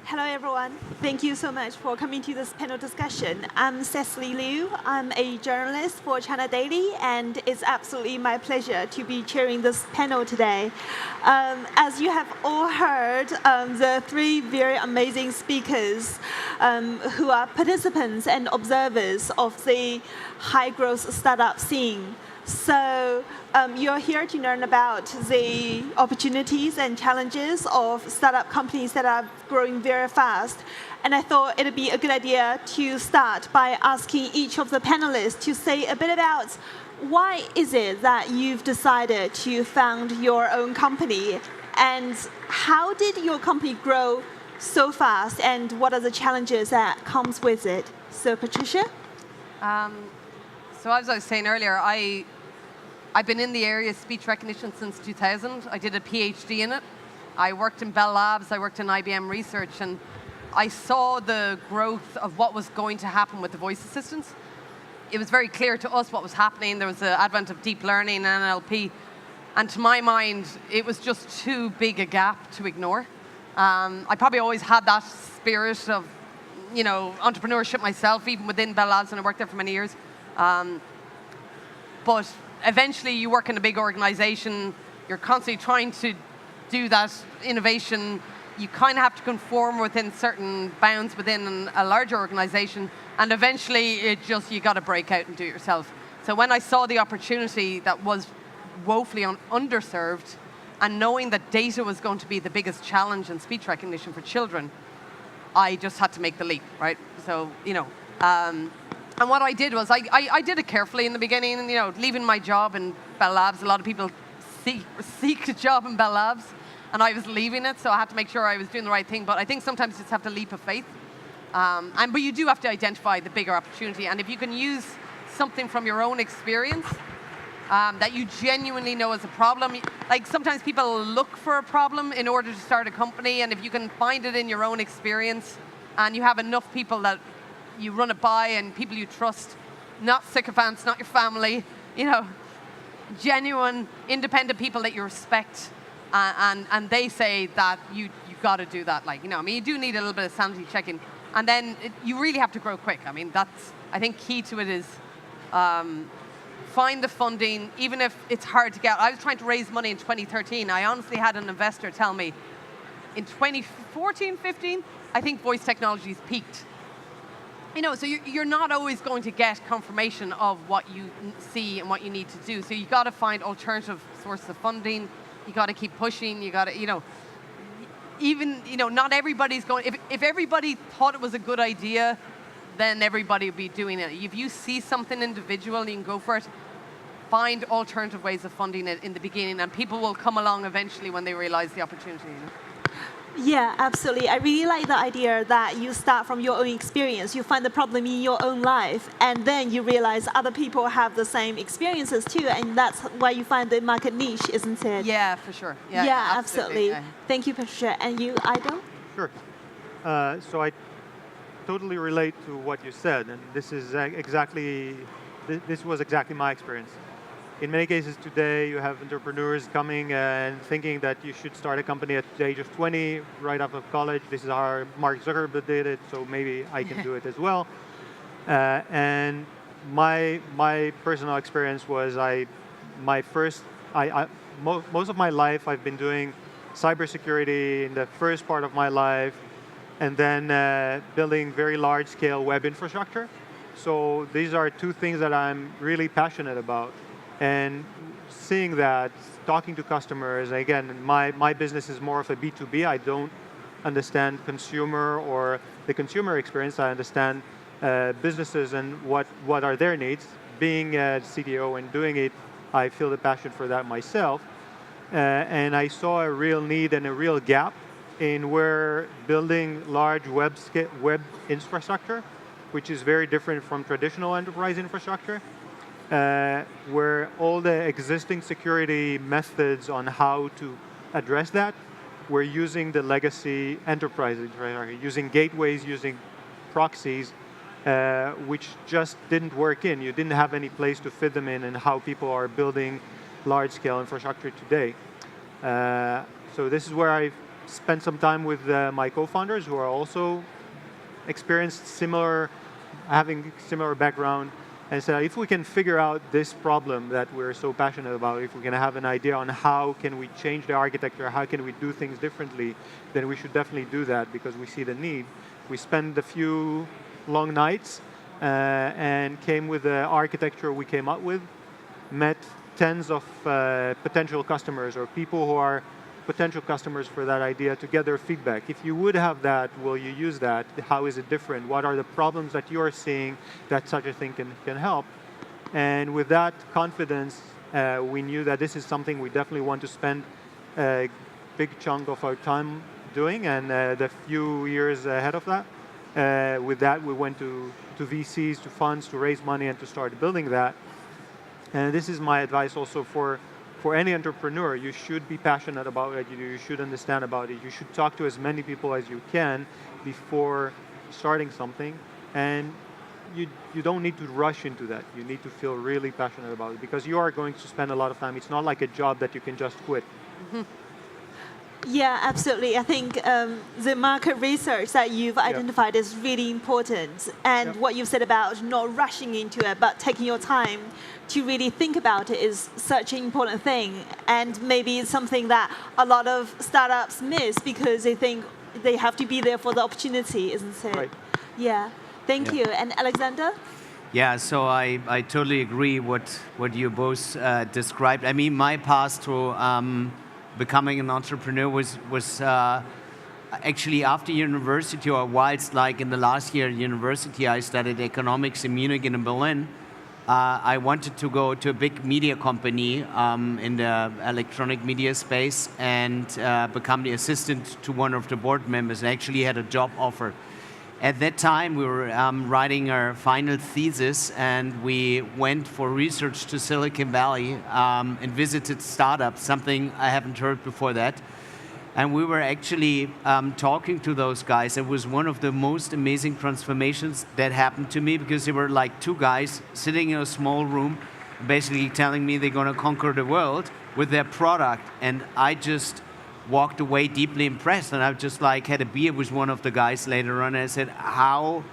Hello, everyone. Thank you so much for coming to this panel discussion. I'm Cecily Liu. I'm a journalist for China Daily, and it's absolutely my pleasure to be chairing this panel today. As you have all heard, the three very amazing speakers who are participants and observers of the high-growth startup scene. So you're here to learn about the opportunities and challenges of startup companies that are growing very fast. And I thought it would be a good idea to start by asking each of the panelists to say a bit about why is it that you've decided to found your own company, and how did your company grow so fast, and what are the challenges that comes with it? So Patricia? So as I was saying earlier, I've been in the area of speech recognition since 2000. I did a PhD in it. I worked in Bell Labs, I worked in IBM Research, and I saw the growth of what was going to happen with the voice assistants. It was very clear to us what was happening. There was the advent of deep learning and NLP. And to my mind, it was just too big a gap to ignore. I probably always had that spirit of, entrepreneurship myself, even within Bell Labs, and I worked there for many years. But eventually you work in a big organization, you're constantly trying to do that innovation, you kind of have to conform within certain bounds within a larger organization, and eventually you got to break out and do it yourself. So when I saw the opportunity that was woefully underserved, and knowing that data was going to be the biggest challenge in speech recognition for children, I just had to make the leap, right? So, and what I did was I did it carefully in the beginning, leaving my job in Bell Labs. A lot of people seek a job in Bell Labs, and I was leaving it, so I had to make sure I was doing the right thing. But I think sometimes you just have to leap of faith. But you do have to identify the bigger opportunity. And if you can use something from your own experience that you genuinely know is a problem, like sometimes people look for a problem in order to start a company, and if you can find it in your own experience, and you have enough people that you run it by, and people you trust, not sycophants, not your family, genuine, independent people that you respect, and they say that you got to do that. You do need a little bit of sanity checking, and then you really have to grow quick. I think key to it is find the funding, even if it's hard to get. I was trying to raise money in 2013. I honestly had an investor tell me in 2014, 15, I think voice technologies peaked. So you're not always going to get confirmation of what you see and what you need to do. So you got to find alternative sources of funding. You got to keep pushing. You got to, not everybody's going. If everybody thought it was a good idea, then everybody would be doing it. If you see something individual and you can go for it, find alternative ways of funding it in the beginning, and people will come along eventually when they realize the opportunity. Yeah, absolutely. I really like the idea that you start from your own experience. You find the problem in your own life, and then you realize other people have the same experiences too, and that's why you find the market niche, isn't it? Yeah, for sure. Yeah, absolutely. Yeah. Thank you, Patricia. And you, Ido? Sure. So I totally relate to what you said, and this was exactly my experience. In many cases today, you have entrepreneurs coming and thinking that you should start a company at the age of 20, right out of college. This is how Mark Zuckerberg did it, so maybe I can do it as well. And my personal experience was most of my life I've been doing cybersecurity in the first part of my life, and then building very large-scale web infrastructure. So these are two things that I'm really passionate about. And seeing that, talking to customers, again, my business is more of a B2B. I don't understand consumer or the consumer experience. I understand businesses and what are their needs. Being a CTO and doing it, I feel the passion for that myself. And I saw a real need and a real gap in where building large web infrastructure, which is very different from traditional enterprise infrastructure, where all the existing security methods on how to address that were using the legacy enterprise infrastructure, using gateways, using proxies, which just didn't work in. You didn't have any place to fit them in and how people are building large-scale infrastructure today. So this is where I spent some time with my co-founders who are also experienced having similar background, and said, if we can figure out this problem that we're so passionate about, if we can have an idea on how can we change the architecture, how can we do things differently, then we should definitely do that because we see the need. We spent a few long nights and came with the architecture we came up with, met tens of potential customers or people who are potential customers for that idea to get their feedback. If you would have that, will you use that? How is it different? What are the problems that you're seeing that such a thing can help? And with that confidence, we knew that this is something we definitely want to spend a big chunk of our time doing, and the few years ahead of that. With that, we went to VCs, to funds, to raise money and to start building that. And this is my advice also for any entrepreneur. You should be passionate about it. You should understand about it. You should talk to as many people as you can before starting something. And you don't need to rush into that. You need to feel really passionate about it because you are going to spend a lot of time. It's not like a job that you can just quit. Mm-hmm. Yeah, absolutely. I think the market research that you've identified is really important. And what you've said about not rushing into it, but taking your time to really think about it is such an important thing. And maybe it's something that a lot of startups miss because they think they have to be there for the opportunity, isn't it? Right. Yeah. Thank you. And Alexander? Yeah, so I totally agree what you both described. I mean, my path to becoming an entrepreneur was actually after university, or whilst like in the last year at university, I studied economics in Munich and in Berlin. I wanted to go to a big media company in the electronic media space and become the assistant to one of the board members. I actually had a job offer. At that time, we were writing our final thesis, and we went for research to Silicon Valley and visited startups, something I haven't heard before that. And we were actually talking to those guys. It was one of the most amazing transformations that happened to me because they were like two guys sitting in a small room, basically telling me they're going to conquer the world with their product. And I just walked away deeply impressed, and I just like had a beer with one of the guys later on, and I said, how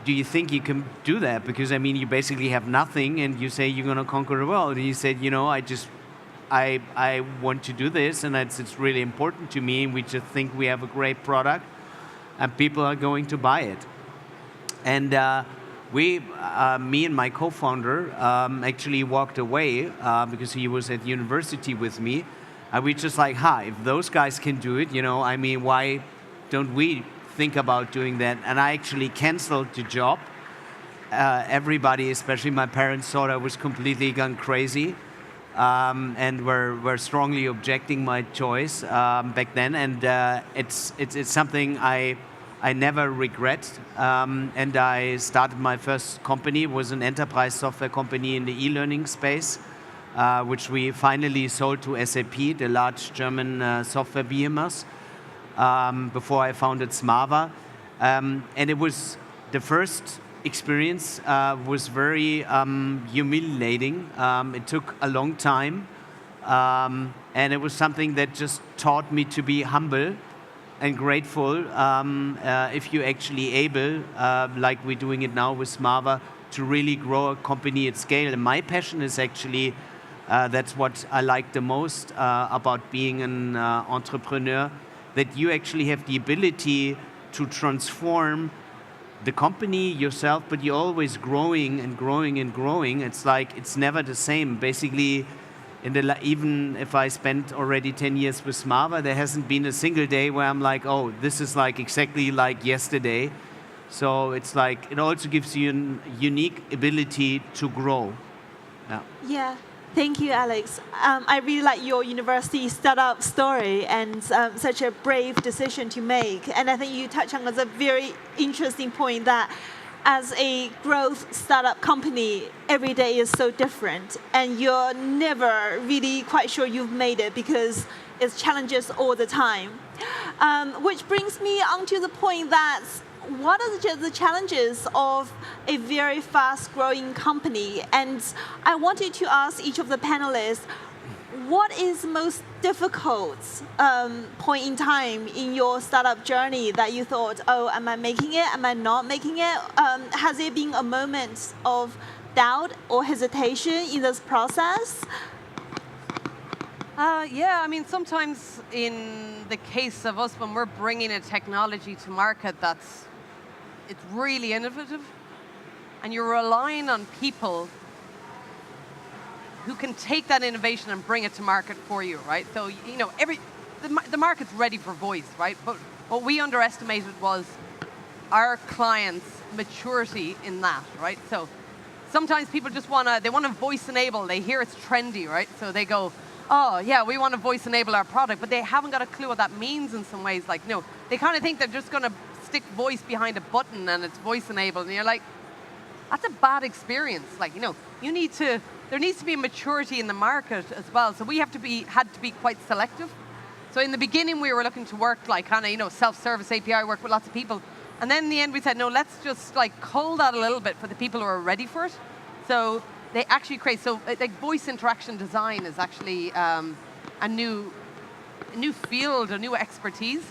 do you think you can do that? Because I mean, you basically have nothing, and you say you're going to conquer the world. And he said, you know, I want to do this, and it's really important to me, and we just think we have a great product, and people are going to buy it. And me and my co-founder actually walked away because he was at university with me. And we just like, if those guys can do it, you know, I mean, why don't we think about doing that? And I actually canceled the job. Everybody, especially my parents, thought I was completely gone crazy and were strongly objecting my choice back then. And it's something I never regret. And I started my first company. It was an enterprise software company in the e-learning space. Which we finally sold to SAP, the large German software behemoth, before I founded Smava. And it was, the first experience was very humiliating. It took a long time. And it was something that just taught me to be humble and grateful if you're actually able, like we're doing it now with Smava, to really grow a company at scale. And my passion is actually that's what I like the most about being an entrepreneur, that you actually have the ability to transform the company, yourself, but you're always growing and growing and growing. It's like, it's never the same. Basically, even if I spent already 10 years with Smava, there hasn't been a single day where I'm like, oh, this is like exactly like yesterday. So it's like, it also gives you a unique ability to grow. Yeah. Thank you, Alex. I really like your university startup story and such a brave decision to make. And I think you touch on a very interesting point that as a growth startup company, every day is so different. And you're never really quite sure you've made it because it's challenges all the time. Which brings me on to the point that what are the challenges of a very fast-growing company? And I wanted to ask each of the panelists, what is the most difficult point in time in your startup journey that you thought, oh, am I making it? Am I not making it? Has there been a moment of doubt or hesitation in this process? Yeah, I mean, sometimes in the case of us, when we're bringing a technology to market it's really innovative, and you're relying on people who can take that innovation and bring it to market for you, right? So, you know, the market's ready for voice, right? But what we underestimated was our clients' maturity in that, right? So sometimes people just they want to voice enable. They hear it's trendy, right? So they go, oh yeah, we want to voice enable our product, but they haven't got a clue what that means in some ways. Like, no, they kind of think they're just going to stick voice behind a button and it's voice enabled, and you're like, that's a bad experience. Like, you know, there needs to be a maturity in the market as well. So we had to be quite selective. So in the beginning, we were looking to work like kind of, you know, self-service API, work with lots of people. And then in the end, we said, no, let's just like cull that a little bit for the people who are ready for it. So they actually create, so like voice interaction design is actually a new field, a new expertise.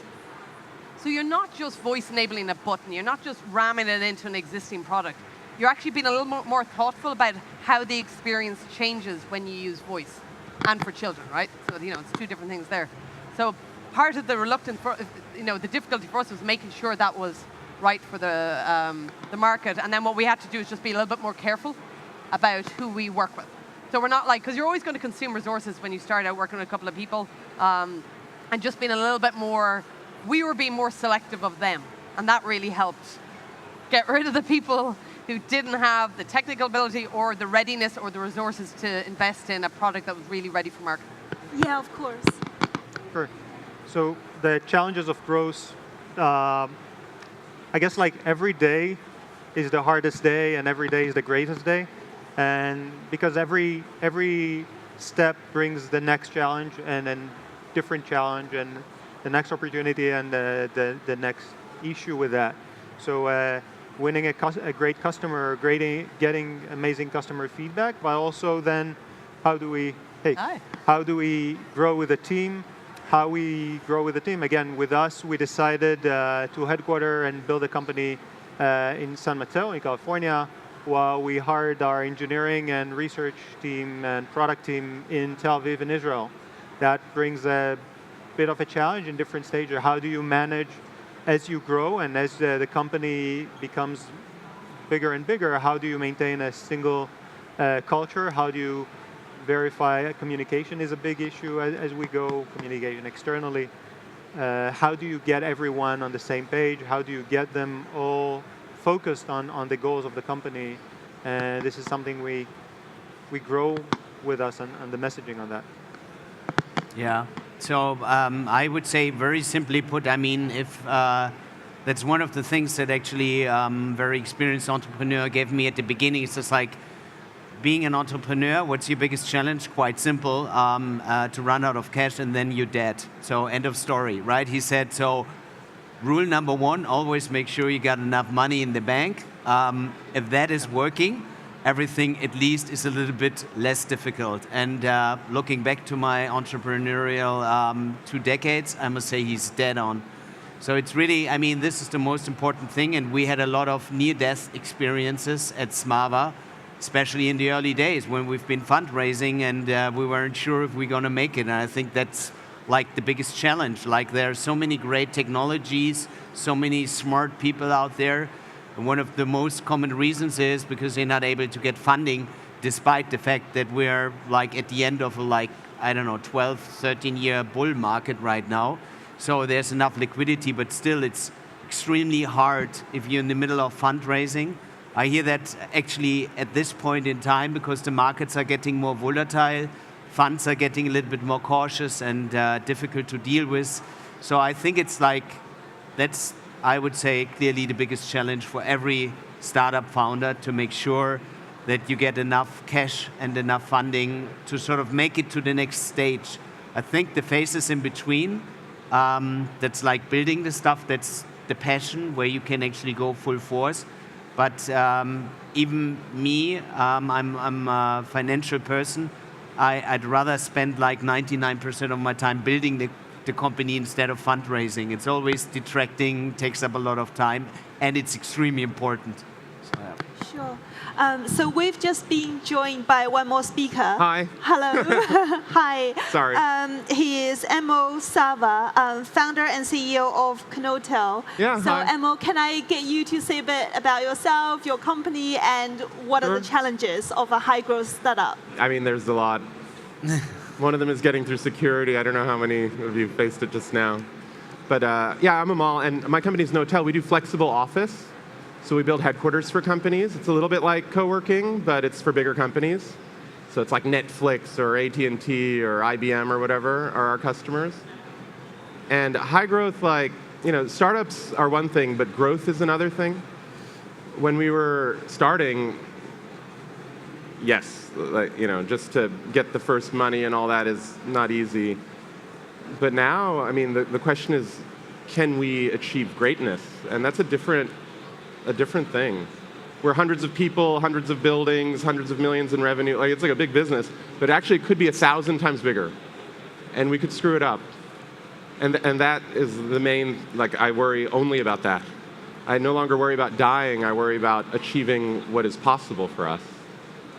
So you're not just voice enabling a button, you're not just ramming it into an existing product. You're actually being a little more thoughtful about how the experience changes when you use voice, and for children, right? So, you know, it's two different things there. So part of the reluctance, you know, the difficulty for us was making sure that was right for the market. And then what we had to do is just be a little bit more careful about who we work with. So we're not like, because you're always going to consume resources when you start out working with a couple of people, and just being a little bit more, we were being more selective of them. And that really helped get rid of the people who didn't have the technical ability or the readiness or the resources to invest in a product that was really ready for market. Yeah, of course. Sure. So the challenges of growth, I guess like every day is the hardest day and every day is the greatest day. And because every step brings the next challenge and then different challenge and the next opportunity and the next issue with that. So winning a great customer, getting amazing customer feedback, but also then how do we grow with a team? How we grow with a team. Again, with us, we decided to headquarter and build a company in San Mateo, in California, while we hired our engineering and research team and product team in Tel Aviv in Israel. That brings a bit of a challenge in different stages. How do you manage as you grow and as the company becomes bigger and bigger? How do you maintain a single culture? How do you verify? Communication is a big issue as we go, communication externally. How do you get everyone on the same page? How do you get them all focused on the goals of the company? And this is something we grow with us and the messaging on that. Yeah. So I would say, very simply put, I mean, if that's one of the things that actually very experienced entrepreneur gave me at the beginning. It's just like, being an entrepreneur, what's your biggest challenge? Quite simple, to run out of cash and then you're dead. So end of story, right? He said, so rule number one, always make sure you got enough money in the bank. If that is working, everything at least is a little bit less difficult. And looking back to my entrepreneurial 2 decades, I must say he's dead on. So it's really, I mean, this is the most important thing. And we had a lot of near-death experiences at smava, especially in the early days when we've been fundraising and we weren't sure if we're going to make it. And I think that's like the biggest challenge. Like, there are so many great technologies, so many smart people out there. And one of the most common reasons is because they're not able to get funding, despite the fact that we're like at the end of a, like, I don't know, 12, 13-year bull market right now. So there's enough liquidity, but still it's extremely hard if you're in the middle of fundraising. I hear that actually at this point in time, because the markets are getting more volatile, funds are getting a little bit more cautious and difficult to deal with. So I think it's like, that's, I would say, clearly the biggest challenge for every startup founder, to make sure that you get enough cash and enough funding to sort of make it to the next stage. I think the phases in between, that's like building the stuff, that's the passion where you can actually go full force. But even me, I'm a financial person. I'd rather spend like 99% of my time building the company instead of fundraising. It's always detracting, takes up a lot of time, and it's extremely important. So, yeah. Sure. So we've just been joined by one more speaker. Hi. Hello. Hi. Sorry. He is Amol Sarva, founder and CEO of Knotel. Yeah, so hi. Amol, can I get you to say a bit about yourself, your company, and what are the challenges of a high-growth startup? I mean, there's a lot. One of them is getting through security. I don't know how many of you faced it just now. But yeah, I'm Amol, and my company is Knotel. We do flexible office. So we build headquarters for companies. It's a little bit like co-working, but it's for bigger companies. So it's like Netflix or AT&T or IBM or whatever are our customers. And high growth, like, startups are one thing, but growth is another thing. When we were starting, yes, like, just to get the first money and all that is not easy. But now, I mean, the question is, can we achieve greatness? And that's a different thing. We're hundreds of people, hundreds of buildings, hundreds of millions in revenue. Like, it's like a big business, but actually it could be 1,000 times bigger, and we could screw it up. And that is the main, like, I worry only about that. I no longer worry about dying, I worry about achieving what is possible for us.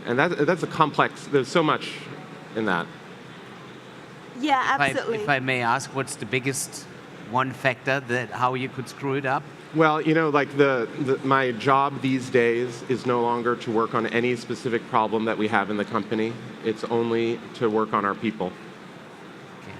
And that's a complex, there's so much in that. Yeah, absolutely. If I may ask, what's the biggest one factor that how you could screw it up? Well, like my job these days is no longer to work on any specific problem that we have in the company. It's only to work on our people. Okay.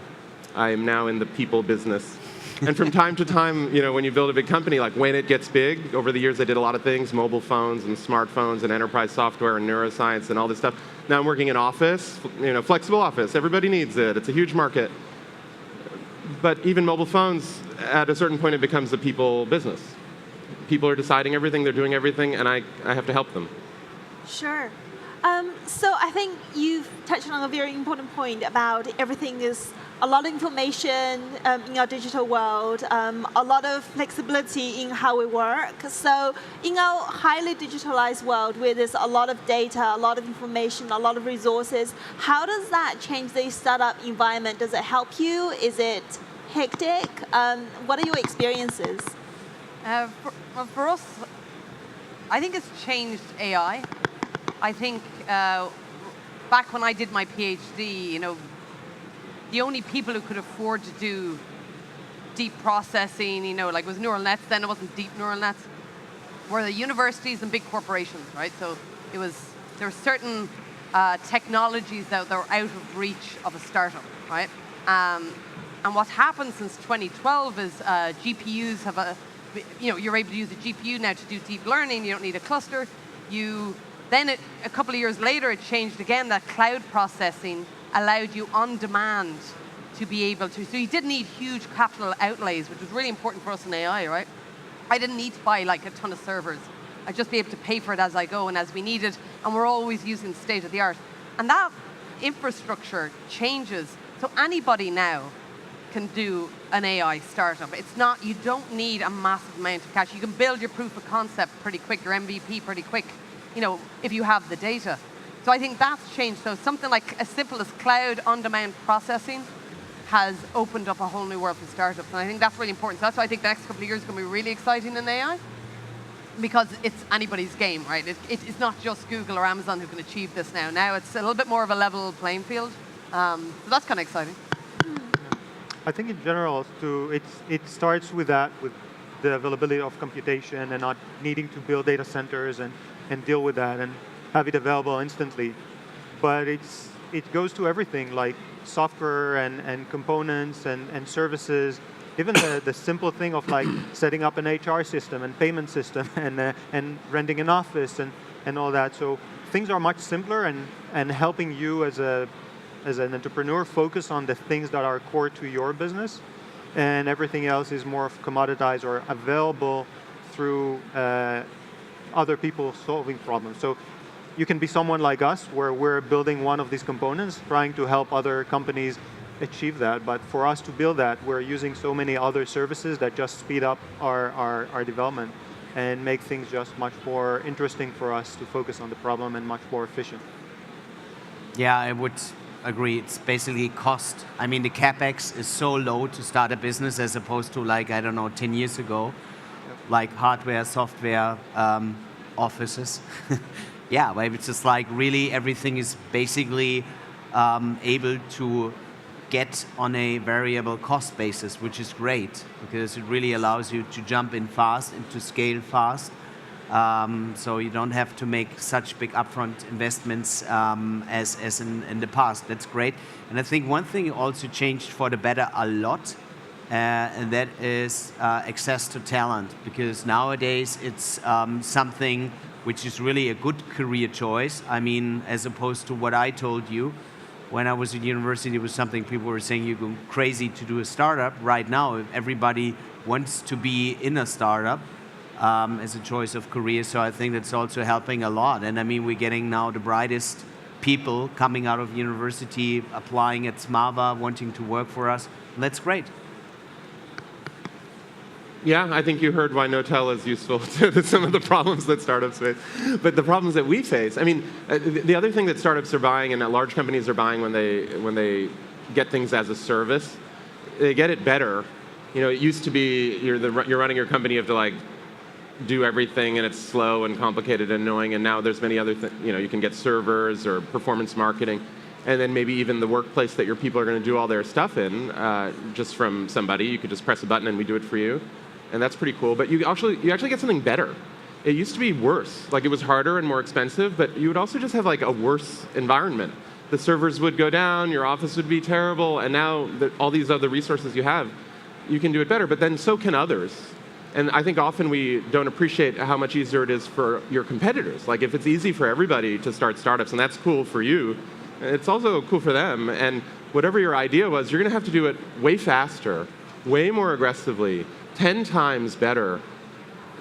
I am now in the people business. And from time to time, when you build a big company, like when it gets big, over the years I did a lot of things, mobile phones and smartphones and enterprise software and neuroscience and all this stuff. Now I'm working in office, flexible office. Everybody needs it. It's a huge market. But even mobile phones, at a certain point, it becomes a people business. People are deciding everything, they're doing everything, and I have to help them. Sure. So I think you've touched on a very important point about everything is a lot of information in our digital world, a lot of flexibility in how we work. So in our highly digitalized world where there's a lot of data, a lot of information, a lot of resources, how does that change the startup environment? Does it help you? Is it hectic? What are your experiences? For us, I think it's changed AI. I think back when I did my PhD, the only people who could afford to do deep processing, like it was neural nets, then it wasn't deep neural nets, were the universities and big corporations, right? So there were certain technologies that were out of reach of a startup, right? And what's happened since 2012 is GPUs have you're able to use a GPU now to do deep learning. You don't need a cluster. Then a couple of years later, it changed again. That cloud processing allowed you on demand to be able to. So you didn't need huge capital outlays, which was really important for us in AI, right? I didn't need to buy like a ton of servers. I'd just be able to pay for it as I go and as we need it. And we're always using state of the art. And that infrastructure changes. So anybody now can do an AI startup. It's not, you don't need a massive amount of cash. You can build your proof of concept pretty quick, your MVP pretty quick, if you have the data. So I think that's changed. So something like as simple as cloud on-demand processing has opened up a whole new world for startups. And I think that's really important. So that's why I think the next couple of years is going to be really exciting in AI, because it's anybody's game, right? It's not just Google or Amazon who can achieve this now. Now it's a little bit more of a level playing field. So that's kind of exciting. I think in general, it starts with that, with the availability of computation and not needing to build data centers and deal with that and have it available instantly. But it goes to everything, like software and components and services. Even the simple thing of like setting up an HR system and payment system and renting an office and all that. So things are much simpler and helping you as an entrepreneur focus on the things that are core to your business, and everything else is more commoditized or available through other people solving problems. So you can be someone like us where we're building one of these components, trying to help other companies achieve that. But for us to build that, we're using so many other services that just speed up our development and make things just much more interesting for us to focus on the problem and much more efficient. Yeah, I agree. It's basically cost. I mean, the capex is so low to start a business as opposed to, like, I don't know, 10 years ago, like hardware, software, offices. Yeah, but it's just like really everything is basically able to get on a variable cost basis, which is great because it really allows you to jump in fast and to scale fast. So you don't have to make such big upfront investments as in the past. That's great. And I think one thing also changed for the better a lot, and that is access to talent. Because nowadays it's something which is really a good career choice. I mean, as opposed to what I told you, when I was at university, it was something people were saying you're going crazy to do a startup. Right now, everybody wants to be in a startup. As a choice of career, so I think that's also helping a lot. And I mean, we're getting now the brightest people coming out of university, applying at smava, wanting to work for us. And that's great. Yeah, I think you heard why Knotel is useful to some of the problems that startups face. But the problems that we face, I mean, the other thing that startups are buying and that large companies are buying when they get things as a service, they get it better. You know, it used to be you're running your company, you have to like do everything and it's slow and complicated and annoying, and now there's many other things. You know, you can get servers or performance marketing, and then maybe even the workplace that your people are going to do all their stuff in just from somebody. You could just press a button and we do it for you, and that's pretty cool. But you actually get something better. It used to be worse, like it was harder and more expensive, but you would also just have like a worse environment. The servers would go down, your office would be terrible, and now all these other resources you have, you can do it better, but then so can others. And I think often we don't appreciate how much easier it is for your competitors. Like if it's easy for everybody to start startups, and that's cool for you, it's also cool for them. And whatever your idea was, you're going to have to do it way faster, way more aggressively, 10 times better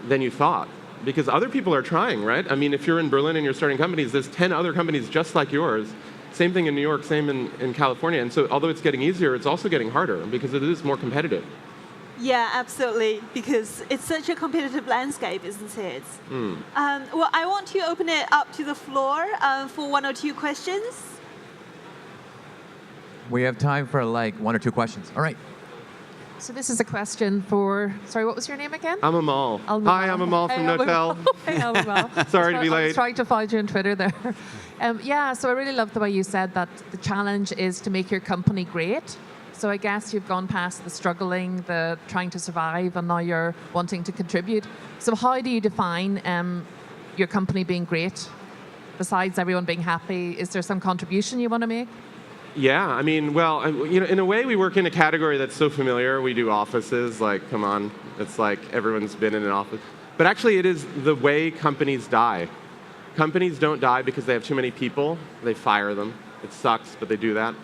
than you thought. Because other people are trying, right? I mean, if you're in Berlin and you're starting companies, there's 10 other companies just like yours. Same thing in New York, same in California. And so although it's getting easier, it's also getting harder because it is more competitive. Yeah, absolutely, because it's such a competitive landscape, isn't it? Well, I want to open it up to the floor for 1 or 2 questions. We have time for like 1 or 2 questions. All right. So this is a question for, sorry, what was your name again? I'm Amol. Amol. Hi, I'm Amol from Knotel. Hey, Amol. Sorry to be late. I was trying to find you on Twitter there. Yeah, so I really love the way you said that the challenge is to make your company great. So I guess you've gone past the struggling, the trying to survive, and now you're wanting to contribute. So how do you define your company being great? Besides everyone being happy, is there some contribution you want to make? Yeah, I mean, well, you know, in a way, we work in a category that's so familiar. We do offices, like, come on, it's like everyone's been in an office. But actually, it is the way companies die. Companies don't die because they have too many people. They fire them. It sucks, but they do that.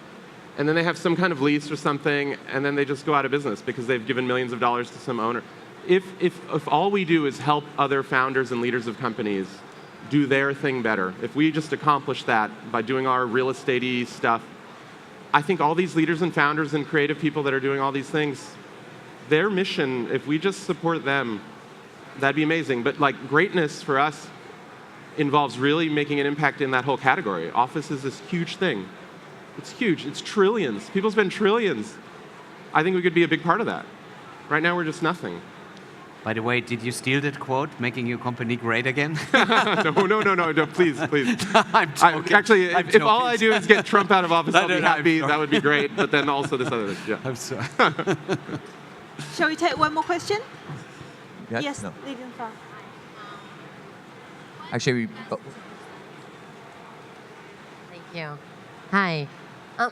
And then they have some kind of lease or something, and then they just go out of business because they've given millions of dollars to some owner. If all we do is help other founders and leaders of companies do their thing better, if we just accomplish that by doing our real estate-y stuff, I think all these leaders and founders and creative people that are doing all these things, their mission, if we just support them, that'd be amazing. But like greatness for us involves really making an impact in that whole category. Office is this huge thing. It's huge. It's trillions. People spend trillions. I think we could be a big part of that. Right now, we're just nothing. By the way, did you steal that quote, making your company great again? No, please. I'm joking. Actually, if all joking. I do is get Trump out of office, I'll be happy. I'm That would be great. But then also this other thing. Yeah. I'm sorry. Shall we take one more question? Yes, No. leading far. Actually, Thank you. Hi.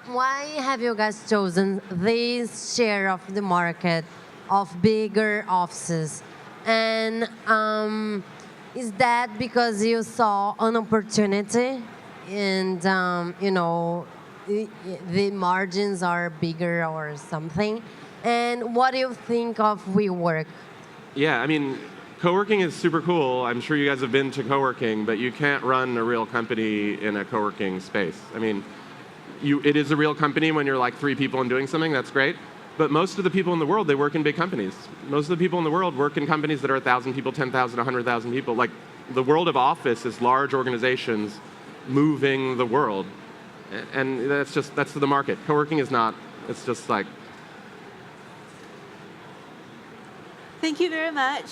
Why have you guys chosen this share of the market of bigger offices? And is that because you saw an opportunity and, you know, the margins are bigger or something? And what do you think of WeWork? Yeah, I mean, co-working is super cool. I'm sure you guys have been to co-working, but you can't run a real company in a co-working space. I mean, it is a real company when you're like 3 people and doing something, that's great. But most of the people in the world, they work in big companies. Most of the people in the world work in companies that are 1,000 people, 10,000, 100,000 people. Like the world of office is large organizations moving the world. And that's the market. Co-working is not. It's just like. Thank you very much.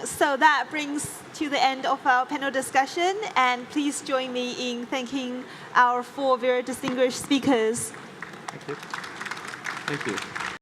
So that brings to the end of our panel discussion, and please join me in thanking our 4 very distinguished speakers. Thank you. Thank you.